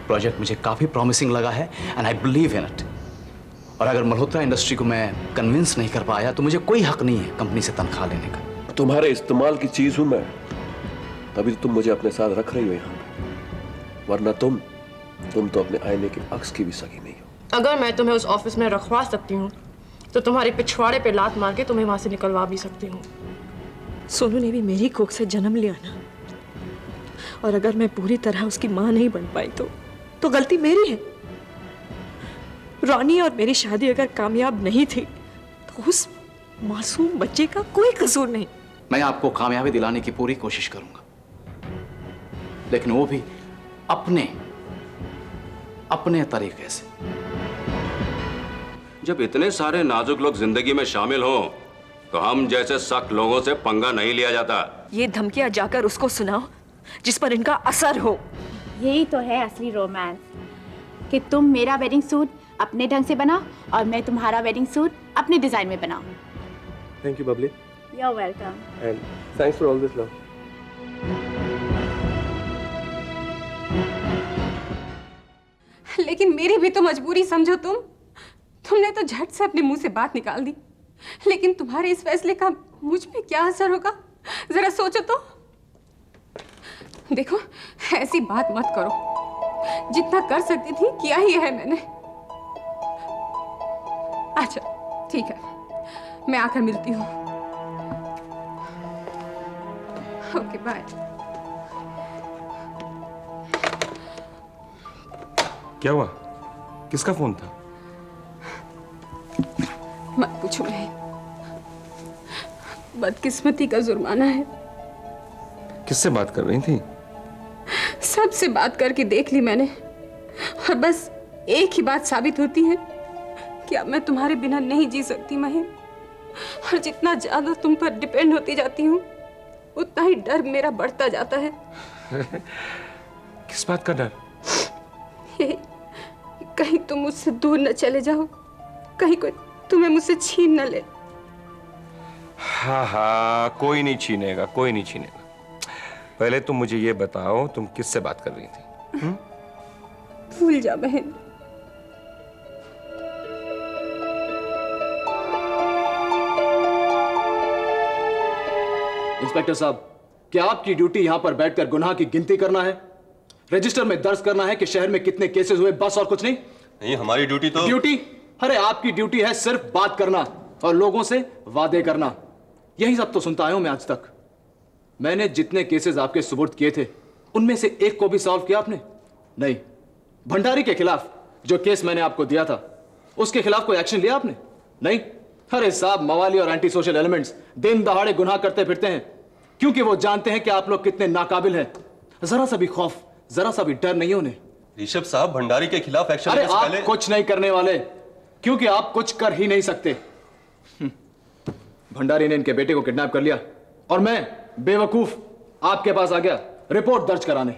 Project मुझे काफी promising लगा है and I believe in it. और अगर मल्होत्रा इंडस्ट्री को मैं कन्विंस नहीं कर पाया तो मुझे कोई हक नहीं है कंपनी से तनख्वाह लेने का। तुम्हारे इस्तेमाल की चीज हूं मैं, तभी तो तुम मुझे अपने साथ रख रही हो यहाँ पे, वरना तुम तो अपने आईने के अक्स की भी सगी नहीं हो। अगर मैं तुम्हें उस ऑफिस में रखवा सकती हूँ तो तुम्हारे पिछवाड़े पे लात मार के तुम्हें वहां से निकलवा भी सकती हूँ। सोनू ने भी मेरी कोख से जन्म लिया ना, और अगर मैं पूरी तरह उसकी माँ नहीं बन पाई तो गलती मेरी है। रॉनी और मेरी शादी अगर कामयाब नहीं थी तो उस मासूम बच्चे का कोई कसूर नहीं। मैं आपको कामयाबी दिलाने की पूरी कोशिश करूंगा, लेकिन वो भी अपने तरीके से। जब इतने सारे नाजुक लोग जिंदगी में शामिल हों तो हम जैसे सख्त लोगों से पंगा नहीं लिया जाता। ये धमकियां जाकर उसको सुनाओ जिस पर इनका असर हो। यही तो है असली रोमांस, कि तुम मेरा वेडिंग सूट अपने ढंग से बनाओ और मैं तुम्हारा वेडिंग सूट अपने डिजाइन में बनाऊं। Thank you Bubbly. You are welcome and thanks for all this love. लेकिन मेरी भी तो मजबूरी समझो तुमने तो झट से अपने मुंह से बात निकाल दी, लेकिन तुम्हारे इस फैसले का मुझ पे क्या असर होगा जरा सोचो तो। देखो ऐसी बात मत करो, जितना कर सकती थी किया ही है मैंने। अच्छा ठीक है, मैं आकर मिलती हूँ। Okay bye. क्या हुआ? किसका फोन था? मत पूछो नहीं, बदकिस्मती का जुर्माना है। किससे बात कर रही थी? सबसे बात करके देख ली मैंने, और बस एक ही बात साबित होती है कि अब मैं तुम्हारे बिना नहीं जी सकती महीन। और जितना ज्यादा तुम पर डिपेंड होती जाती हूँ उतना ही डर मेरा बढ़ता जाता है। किस बात का डर? कहीं तुम मुझसे दूर न चले जाओ, कहीं कोई तुम्हें मुझसे छीन न ले। हाँ, कोई नहीं छीनेगा, कोई नहीं छीनेगा। पहले तुम मुझे ये बताओ तुम किससे बात कर रही थी? भूल जा बहन। इंस्पेक्टर साहब, क्या आपकी ड्यूटी यहां पर बैठकर गुनाह की गिनती करना है, रजिस्टर में दर्ज करना है कि शहर में कितने केसेस हुए, बस और कुछ नहीं? नहीं, हमारी ड्यूटी तो ड्यूटी? अरे आपकी ड्यूटी है सिर्फ बात करना और लोगों से वादे करना। यही सब तो सुनता आया हूं मैं आज तक। मैंने जितने केसेस आपके सुपुर्द किए थे उनमें से एक को भी सॉल्व किया आपने? नहीं। भंडारी के खिलाफ जो केस मैंने आपको दिया था उसके खिलाफ कोई एक्शन लिया आपने? नहीं। अरे साहब, मवाली और एंटी सोशल एलिमेंट्स दिन दहाड़े गुनाह करते फिरते हैं क्योंकि वो जानते हैं कि आप लोग कितने नाकाबिल हैं। जरा सा भी खौफ, जरा सा भी डर नहीं है उन्हें। ऋषभ साहब, भंडारी के खिलाफ एक्शन अरे लेने से आप पहले कुछ नहीं करने वाले क्योंकि आप कुछ कर ही नहीं सकते। भंडारी ने इनके बेटे को किडनैप कर लिया और मैं बेवकूफ आपके पास आ गया रिपोर्ट दर्ज कराने।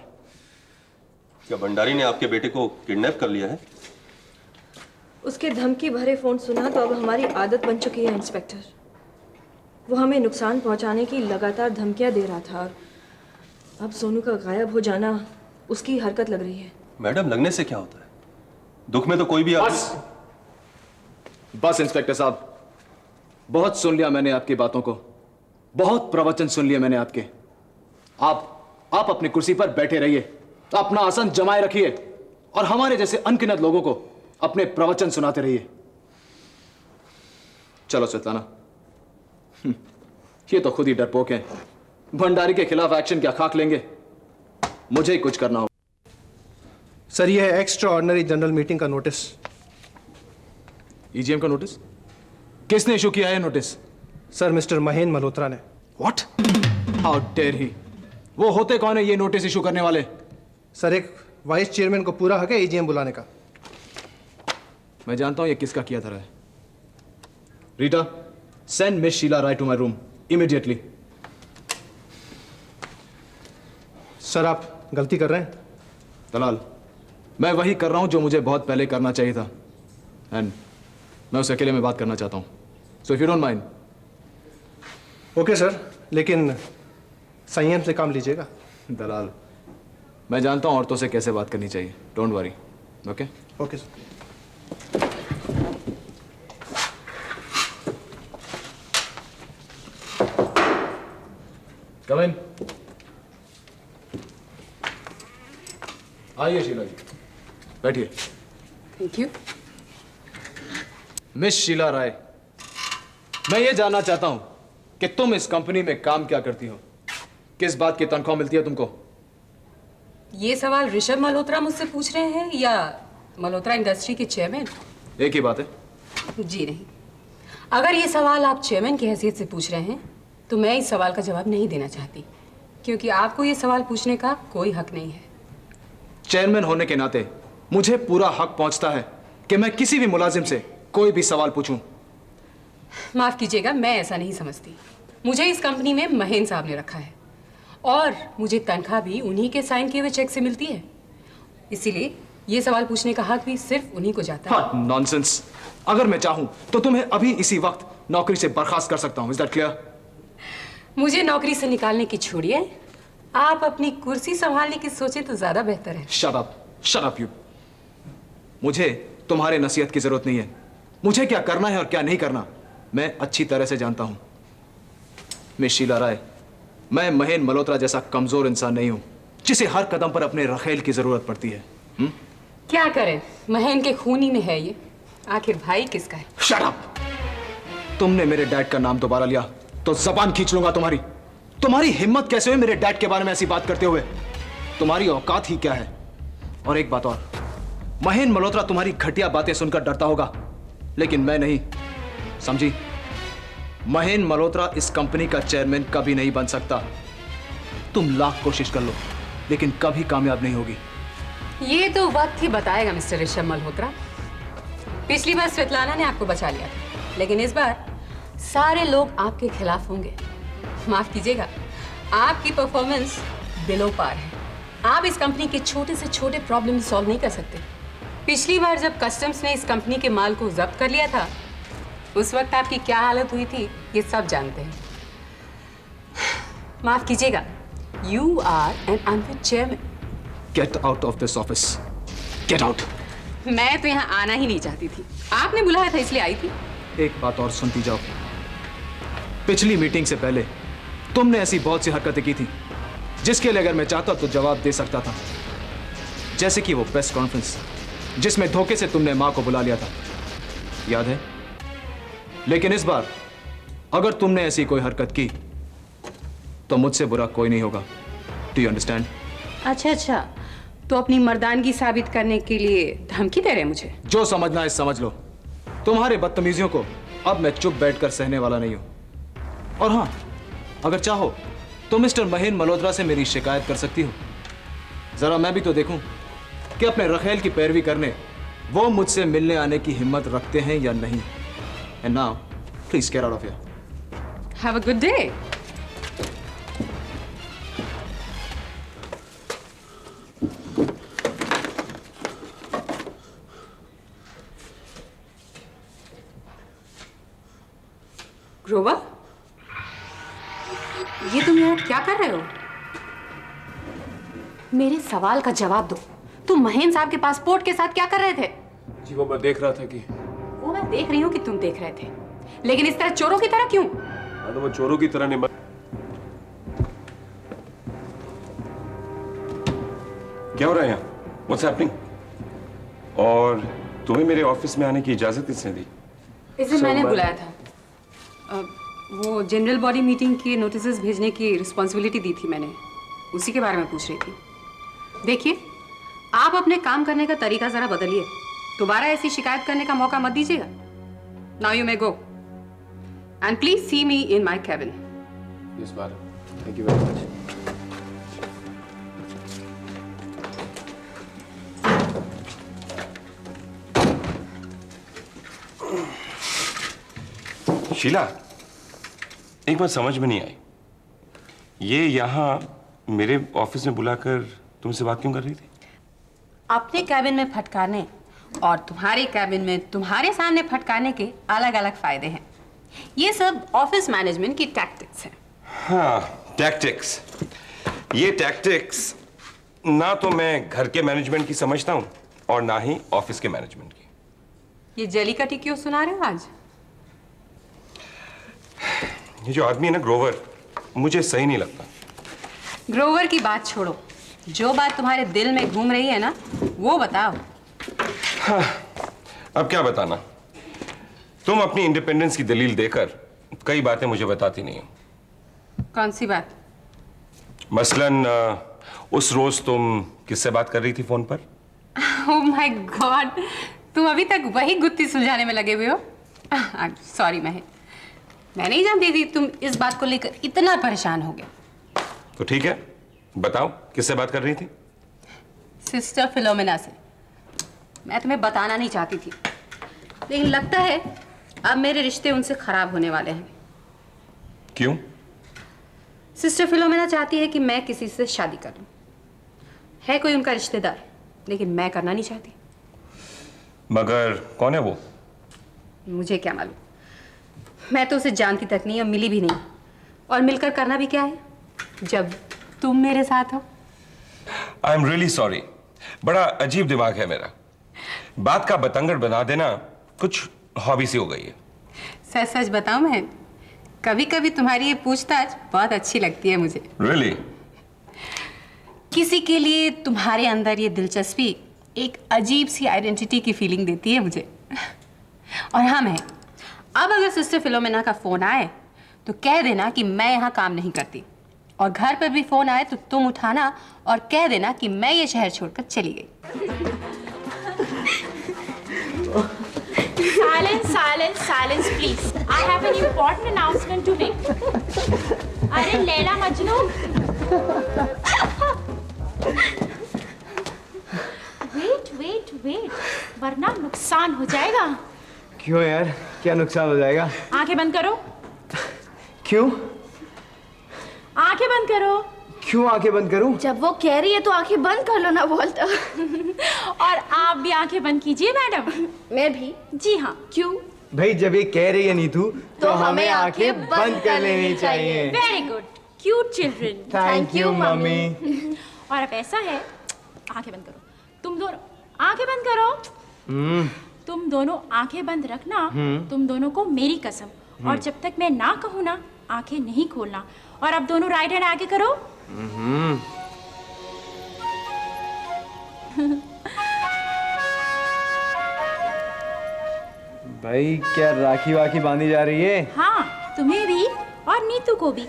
क्या भंडारी ने आपके बेटे को किडनैप कर लिया है? उसके धमकी भरे फोन सुना तो अब हमारी आदत बन चुकी है इंस्पेक्टर। वो हमें नुकसान पहुंचाने की लगातार धमकियां दे रहा था और अब सोनू का गायब हो जाना उसकी हरकत लग रही है। मैडम, लगने से क्या होता है? दुख में तो कोई भी बस इंस्पेक्टर साहब, बहुत सुन लिया मैंने आपकी बातों को, बहुत प्रवचन सुन लिए मैंने आपके। आप अपनी कुर्सी पर बैठे रहिए, अपना आसन जमाए रखिए और हमारे जैसे अनगिनत लोगों को अपने प्रवचन सुनाते रहिए। चलो स्वेताना, ये तो खुद ही डरपोक हैं। भंडारी के खिलाफ एक्शन क्या खाक लेंगे, मुझे ही कुछ करना होगा। सर, ये है एक्स्ट्रा ऑर्डिनरी जनरल मीटिंग का नोटिस। ईजीएम का नोटिस? किसने इशू किया है notice? Sir, Mister Mahen Malhotra ने। व्हाट? How dare he! वो होते कौन है ये नोटिस इशू करने वाले? सर, एक वाइस चेयरमैन को पूरा हक है ईजीएम बुलाने का। मैं जानता हूं ये किसका किया धरा है। Rita, send Miss Sheela Rai to my room immediately. Sir, आप गलती कर रहे हैं। दलाल, मैं वही कर रहा हूं जो मुझे बहुत पहले करना चाहिए था एंड मैं उसे अकेले में बात करना चाहता हूं। So if you don't mind. Okay sir, लेकिन संयम से काम लीजिएगा। दलाल, मैं जानता हूं औरतों से कैसे बात करनी चाहिए। Don't worry. Okay okay sir. Come in. आइए शीला जी, बैठिए। Thank you. Miss Sheela Rai, मैं ये जानना चाहता हूं कि तुम इस कंपनी में काम क्या करती हो, किस बात की तनख्वाह मिलती है तुमको? ये सवाल ऋषभ मल्होत्रा मुझसे पूछ रहे हैं या मल्होत्रा इंडस्ट्री के चेयरमैन? एक ही बात है। जी नहीं, अगर ये सवाल आप चेयरमैन की हैसियत से पूछ रहे हैं तो मैं इस सवाल का जवाब नहीं देना चाहती, क्योंकि आपको ये सवाल पूछने का कोई हक नहीं है। चेयरमैन होने के नाते मुझे पूरा हक पहुंचता है कि मैं किसी भी मुलाजिम से कोई भी सवाल पूछूं। माफ कीजिएगा, मैं ऐसा नहीं समझती। मुझे इस कंपनी में महेंद्र साहब ने रखा है और मुझे तनख्वाह भी उन्हीं के साइन किए हुए चेक से मिलती है, इसीलिए ये सवाल पूछने का हक भी सिर्फ उन्हीं को जाता है। हाँ, नॉनसेंस। अगर मैं चाहूं तो तुम्हें अभी इसी वक्त नौकरी से बर्खास्त कर सकता हूं। Is that clear? मुझे नौकरी से निकालने की छोड़िए, आप अपनी कुर्सी संभालने की सोचें तो ज्यादा बेहतर है। Shut up you. मुझे तुम्हारे नसीहत की जरूरत नहीं है। मुझे क्या करना है और क्या नहीं करना मैं अच्छी तरह से जानता हूं। मिस शीला राय, मैं महेंद्र मल्होत्रा जैसा कमजोर इंसान नहीं हूं जिसे हर कदम पर अपने रखेल की जरूरत पड़ती है। क्या करें, महेंद्र के खून ही में है ये। आखिर भाई किसका है? Shut up. तुमने मेरे डैड का नाम दोबारा लिया तो जबान खींच लूंगा तुम्हारी। तुम्हारी हिम्मत कैसे हुई मेरे डैड के बारे में ऐसी बात करते हुए? तुम्हारी औकात ही क्या है? और एक बात और, महेंद्र मल्होत्रा तुम्हारी घटिया बातें सुनकर डरता होगा, लेकिन मैं नहीं, समझी? महेंद्र मल्होत्रा इस कंपनी का चेयरमैन कभी नहीं बन सकता। तुम लाख कोशिश कर लो लेकिन कभी कामयाब नहीं होगी। ये तो वक्त ही बताएगा मिस्टर ऋषभ मल्होत्रा। पिछली बार स्वेतलाना ने आपको बचा लिया था, लेकिन इस बार सारे लोग आपके खिलाफ होंगे। माफ कीजिएगा, आपकी परफॉर्मेंस बिलो पार है। आप इस कंपनी के छोटे से छोटे प्रॉब्लम सॉल्व नहीं कर सकते। पिछली बार जब कस्टम्स ने इस कंपनी के माल को जब्त कर लिया था, उस वक्त आपकी क्या हालत हुई थी ये सब जानते हैं। माफ कीजिएगा, you are an unfit chairman. Get out of this office. Get out. मैं तो यहाँ आना ही नहीं चाहती थी, आपने बुलाया था इसलिए आई थी। एक बात और सुनती जाओ। पिछली मीटिंग से पहले तुमने ऐसी बहुत सी हरकतें की थी जिसके लिए अगर मैं चाहता तो जवाब दे सकता था, जैसे कि वो प्रेस कॉन्फ्रेंस जिसमें धोखे से तुमने मां को बुला लिया था, याद है? लेकिन इस बार अगर तुमने ऐसी कोई हरकत की तो मुझसे बुरा कोई नहीं होगा। Do you understand? अच्छा, तो अपनी मर्दानगी साबित करने के लिए धमकी दे रहे हैं मुझे? जो समझना है समझ लो। तुम्हारे बदतमीजियों को अब मैं चुप बैठकर सहने वाला नहीं हूं। और हां, अगर चाहो तो मिस्टर महेंद्र मल्होत्रा से मेरी शिकायत कर सकती हो। जरा मैं भी तो देखूं कि अपने रखेल की पैरवी करने वो मुझसे मिलने आने की हिम्मत रखते हैं या नहीं। And now please get out of here. Have a good day. Grover, ये तुम यहाँ क्या कर रहे हो? मेरे सवाल का जवाब दो। तुम महेंद्र साहब के पासपोर्ट के साथ क्या कर रहे थे? जी वो मैं देख रहा था कि वो मैं देख रही हूँ कि तुम देख रहे थे, लेकिन इस तरह चोरों की तरह क्यों? हाँ, तो वो चोरों की तरह नहीं। क्या हो रहा है यहाँ? What's happening? और तुम्हें मेरे ऑफिस में आने की इजाजत किसने दी? इसे मैंने बुलाया था। वो जनरल बॉडी मीटिंग के नोटिसेस भेजने की रिस्पॉन्सिबिलिटी दी थी मैंने, उसी के बारे में पूछ रही थी। देखिए, आप अपने काम करने का तरीका जरा बदलिए। दोबारा ऐसी शिकायत करने का मौका मत दीजिएगा। Now you may go and please see me in my cabin. Yes madam, thank you very much. Sheela, एक बात समझ में नहीं आई, ये यहाँ मेरे ऑफिस में बुलाकर तुमसे बात क्यों कर रही थी? अपने कैबिन में फटकारने और तुम्हारे कैबिन में तुम्हारे सामने फटकारने के अलग अलग फायदे हैं। ये सब ऑफिस मैनेजमेंट की टैक्टिक्स हैं। हाँ, टैक्टिक्स। ये टैक्टिक्स ना तो मैं घर के मैनेजमेंट की समझता हूं और ना ही ऑफिस के मैनेजमेंट की। ये जली कटी क्यों सुना रहे हो आज? ये जो आदमी है ना ग्रोवर, मुझे सही नहीं लगता। ग्रोवर की बात छोड़ो, जो बात तुम्हारे दिल में घूम रही है ना वो बताओ। हाँ, अब क्या बताना। तुम अपनी इंडिपेंडेंस की दलील देकर कई बातें मुझे बताती नहीं हो। कौन सी बात? मसलन उस रोज तुम किससे बात कर रही थी फोन पर? ओह माय गॉड, तुम अभी तक वही गुत्थी सुलझाने में लगे हुए हो। सॉरी महक, मैं नहीं जानती थी तुम इस बात को लेकर इतना परेशान हो गए। तो ठीक है, बताओ किससे बात कर रही थी? सिस्टर फिलोमेना से। मैं तुम्हें बताना नहीं चाहती थी, लेकिन लगता है अब मेरे रिश्ते उनसे खराब होने वाले हैं। क्यों? सिस्टर फिलोमेना चाहती है कि मैं किसी से शादी कर लूं। है कोई उनका रिश्तेदार, लेकिन मैं करना नहीं चाहती। मगर कौन है वो? मुझे क्या मालूम, मैं तो उसे जानती तक नहीं और मिली भी नहीं। और मिलकर करना भी क्या है जब तुम मेरे साथ हो। आई एम रियली सॉरी, बड़ा अजीब दिमाग है मेरा। बात का बतंगड़ बना देना कुछ हॉबी सी हो गई है। सच सच बताऊं मैं, कभी कभी तुम्हारी ये पूछताछ बहुत अच्छी लगती है मुझे। Really? किसी के लिए तुम्हारे अंदर ये दिलचस्पी एक अजीब सी आइडेंटिटी की फीलिंग देती है मुझे। और हाँ मैं, अब अगर सिस्टर फिलोमेना का फोन आए तो कह देना कि मैं यहाँ काम नहीं करती, और घर पर भी फोन आए तो तुम उठाना और कह देना कि मैं ये शहर छोड़कर चली गई। Silence, silence, silence, please. I have an important announcement to make. अरे Laila Majnu. Wait, wait, wait. वरना नुकसान हो जाएगा। क्यों यार, क्या नुकसान हो जाएगा? आंखें बंद करो। क्यों? आंखें बंद करो। क्यों आंखें बंद करूं? जब वो कह रही है तो आंखें बंद कर लो ना बोलता। और आप भी आंखें बंद कीजिए मैडम। मैं भी? जी हाँ। क्यों? भाई जब ये कह रही है नीतू तो हमें आंखें बंद कर लेनी चाहिए। Very good, cute children. Thank you mummy. और अब ऐसा है, आंखें बंद करो। तुम दोनों आंखें बंद करो। तुम दोनों आंखें बंद रखना। तुम दोनों को मेरी कसम। और जब तक मैं ना कहूँ ना, आंखें नहीं खोलना। और अब दोनों राइट हैंड आगे करो। भाई क्या राखी वाखी बांधी जा रही है? हाँ, तुम्हें भी और नीतू को भी,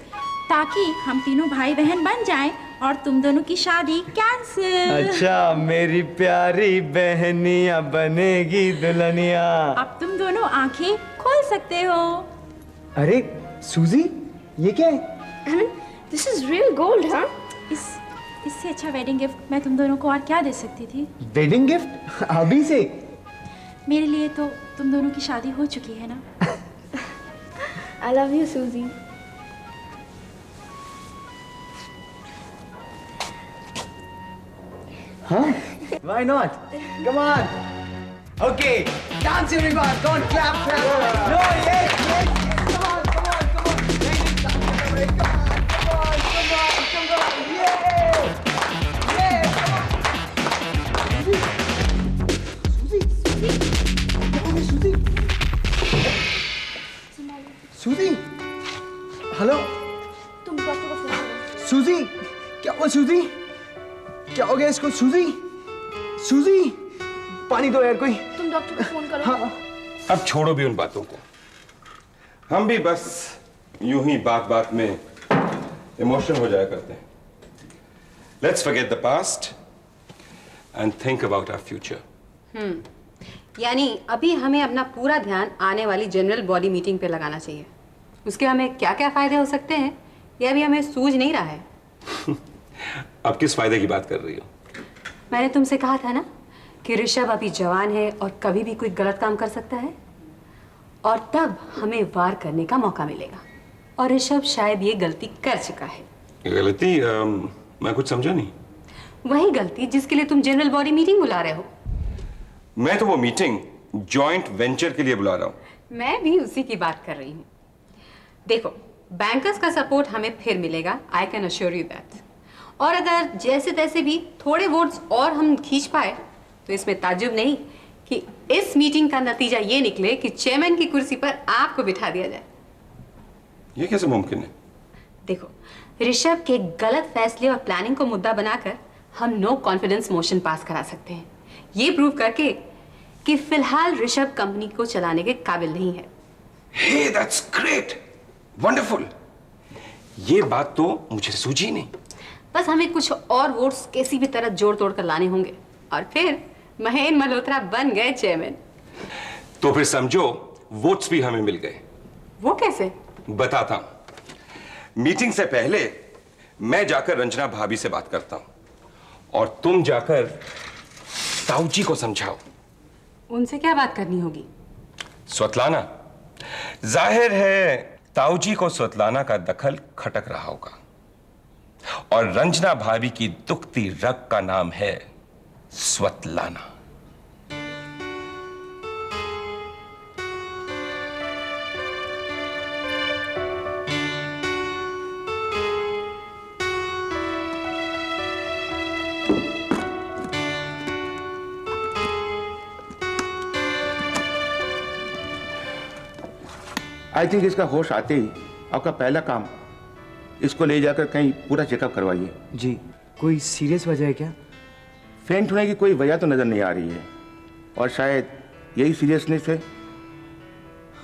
ताकि हम तीनों भाई बहन बन जाएं और तुम दोनों की शादी कैंसिल। अच्छा, मेरी प्यारी बहनिया बनेगी दुल्हनिया। अब तुम दोनों आंखें खोल सकते हो। अरे सूजी, ये क्या है? This is real gold. हाँ, इससे अच्छा वेडिंग गिफ्ट मैं तुम दोनों को और क्या दे सकती थी? Wedding gift? अभी से? मेरे लिए तो तुम दोनों की शादी हो चुकी है ना। I love you, Suzy. Huh? Why not? Come on. Okay, dance everyone. Go on, clap, clap. No, yes, yes. Come on, come on, come on. Come on, come on, come on. Yeah, yeah, come on. Suzy, Suzy, hello. तुम doctor को phone करो। सूजी, क्या हुआ सूजी? क्या हो गया इसको सूजी? सूजी, पानी दो यार कोई। तुम डॉक्टर को फोन करो। हाँ। अब छोड़ो भी उन बातों को। हम भी बस यूं ही बात बात में इमोशनल हो जाया करते हैं। Let's forget the past and think about our future. यानी अभी हमें अपना पूरा ध्यान आने वाली जनरल बॉडी मीटिंग पे लगाना चाहिए। उसके हमें क्या क्या फायदे हो सकते हैं ये अभी हमें सूझ नहीं रहा है। अब किस फायदे की बात कर रही हो? मैंने तुमसे कहा था ना कि ऋषभ अभी जवान है और कभी भी कोई गलत काम कर सकता है, और तब हमें वार करने का मौका मिलेगा। और ऋषभ शायद ये गलती कर चुका है। गलती? मैं कुछ समझा नहीं। वही गलती जिसके लिए तुम जनरल बॉडी मीटिंग बुला रहे हो। मैं तो वो मीटिंग जॉइंट वेंचर के लिए बुला रहा हूं। मैं भी उसी की बात कर रही हूँ। देखो, बैंकर्स का सपोर्ट हमें फिर मिलेगा, I can assure you that. और अगर जैसे तैसे भी थोड़े वोट्स और हम खींच पाए तो इसमें ताज्जुब नहीं कि इस मीटिंग का नतीजा ये निकले कि चेयरमैन की कुर्सी पर आपको बिठा दिया जाए। ये कैसे मुमकिन है? देखो, ऋषभ के गलत फैसले और प्लानिंग को मुद्दा बनाकर हम नो कॉन्फिडेंस मोशन पास करा सकते हैं, ये प्रूव करके कि फिलहाल ऋषभ कंपनी को चलाने के काबिल नहीं है। हे, दैट्स ग्रेट, वंडरफुल। ये बात तो मुझे सूझी नहीं। बस हमें कुछ और वोट्स किसी भी तरह जोड़ तोड़ कर लाने होंगे और फिर महेंद्र मल्होत्रा बन गए चेयरमैन। तो फिर समझो वोट्स भी हमें मिल गए। वो कैसे? बताता हूं। मीटिंग से पहले मैं जाकर रंजना भाभी से बात करता हूं और तुम जाकर ताऊजी को समझाओ। उनसे क्या बात करनी होगी? स्वतलाना, जाहिर है ताऊजी को स्वतलाना का दखल खटक रहा होगा और रंजना भाभी की दुखती रग का नाम है स्वतलाना। आई थिंक इसका होश आते ही आपका पहला काम इसको ले जाकर कहीं पूरा चेकअप करवाइए। जी, कोई सीरियस वजह है क्या? फेंट होने की कोई वजह तो नज़र नहीं आ रही है और शायद यही सीरियसनेस है।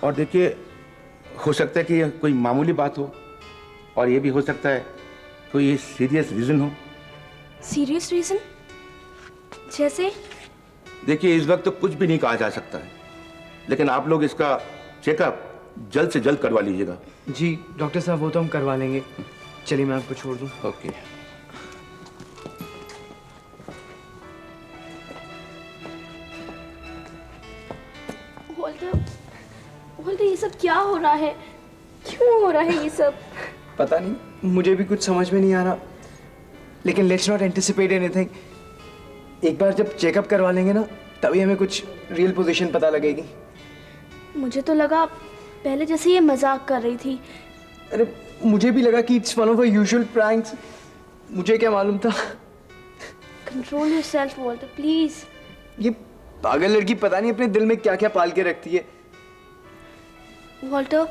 और देखिए, हो सकता है कि यह कोई मामूली बात हो और ये भी हो सकता है कोई सीरियस रीज़न हो। Serious reason? जैसे? देखिए, इस वक्त तो कुछ भी नहीं कहा जा सकता है, लेकिन आप लोग इसका चेकअप जल्द से जल्द करवा लीजिएगा। जी डॉक्टर साहब, वो तो हम करवा लेंगे। चलिए मैं आपको छोड़ दूं। ओके। वॉल्टर, ये सब क्या हो रहा है? क्यों हो रहा है ये सब? पता नहीं, मुझे भी कुछ समझ में नहीं आ रहा, लेकिन लेट्स नॉट एंटिसिपेट एनीथिंग। एक बार जब चेकअप करवा लेंगे ना, तभी हमें कुछ रियल पोजीशन पता लगेगी। मुझे तो लगा पहले जैसे ये मजाक कर रही थी। अरे मुझे भी लगा कि it's one of usual pranks. मुझे क्या मालूम था। Control yourself Walter, please. ये पागल लड़की पता नहीं अपने दिल में क्या क्या पाल के रखती है। वॉल्टर,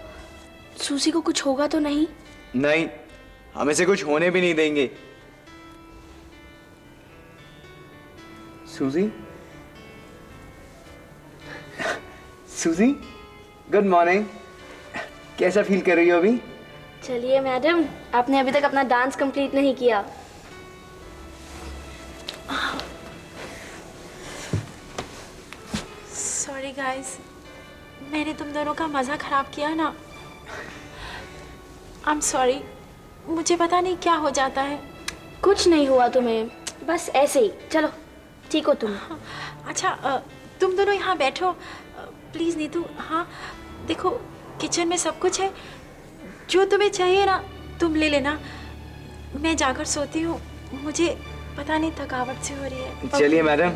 सूसी को कुछ होगा तो नहीं? नहीं, हम इसे कुछ होने भी नहीं देंगे। सूजी, सूजी, गुड मॉर्निंग। कैसा फील कर रही हो अभी? चलिए मैडम, आपने अभी तक अपना डांस कंप्लीट नहीं किया। सॉरी गाइस, मैंने तुम दोनों का मज़ा ख़राब किया ना। आई एम सॉरी, मुझे पता नहीं क्या हो जाता है। कुछ नहीं हुआ तुम्हें, बस ऐसे ही। चलो, ठीक हो तुम? अच्छा, तुम दोनों यहाँ बैठो प्लीज़ नीतू। हाँ देखो, किचन में सब कुछ है, जो तुम्हें चाहिए ना तुम ले लेना। मैं जाकर सोती हूँ, मुझे पता नहीं थकावट से हो रही है। चलिए मैडम,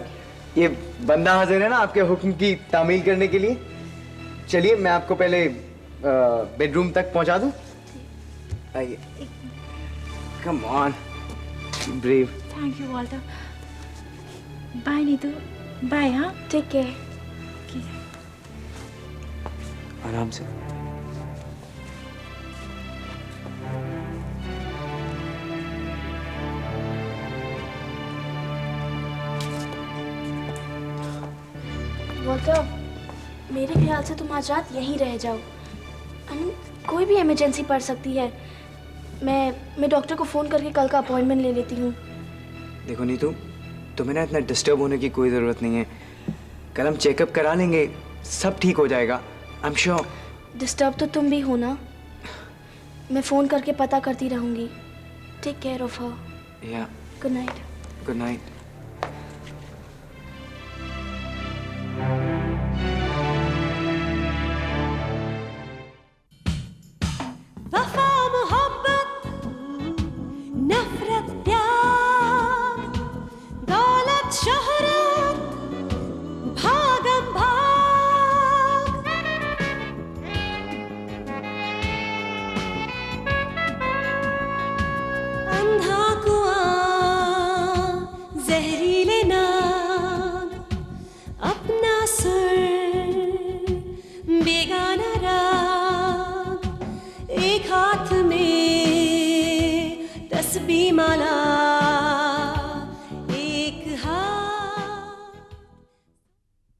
ये बंदा हाजिर है ना आपके हुक्म की तामील करने के लिए। चलिए मैं आपको पहले बेडरूम तक पहुंचा दूं। आइए। Come on, brave. Thank you Walter. Bye Neetu, bye. हाँ, टेक केयर। आराम से। वॉल्टर, मेरे ख्याल से तुम आज रात यहीं रह जाओ। कोई भी इमरजेंसी पड़ सकती है। मैं डॉक्टर को फ़ोन करके कल का अपॉइंटमेंट ले लेती हूँ। देखो नीतू, तुम्हें ना इतना डिस्टर्ब होने की कोई ज़रूरत नहीं है। कल हम चेकअप करा लेंगे, सब ठीक हो जाएगा। I am sure. डिस्टर्ब तो तुम भी हो ना। मैं फ़ोन करके पता करती रहूँगी। Take care of her. Yeah, good night. Good night. वफा मोहब्बत नफरत प्यार दौलत शोहरत भागम भाग अंधा कुआं बेगाना राग, एक हाथ में तस्बीह माला,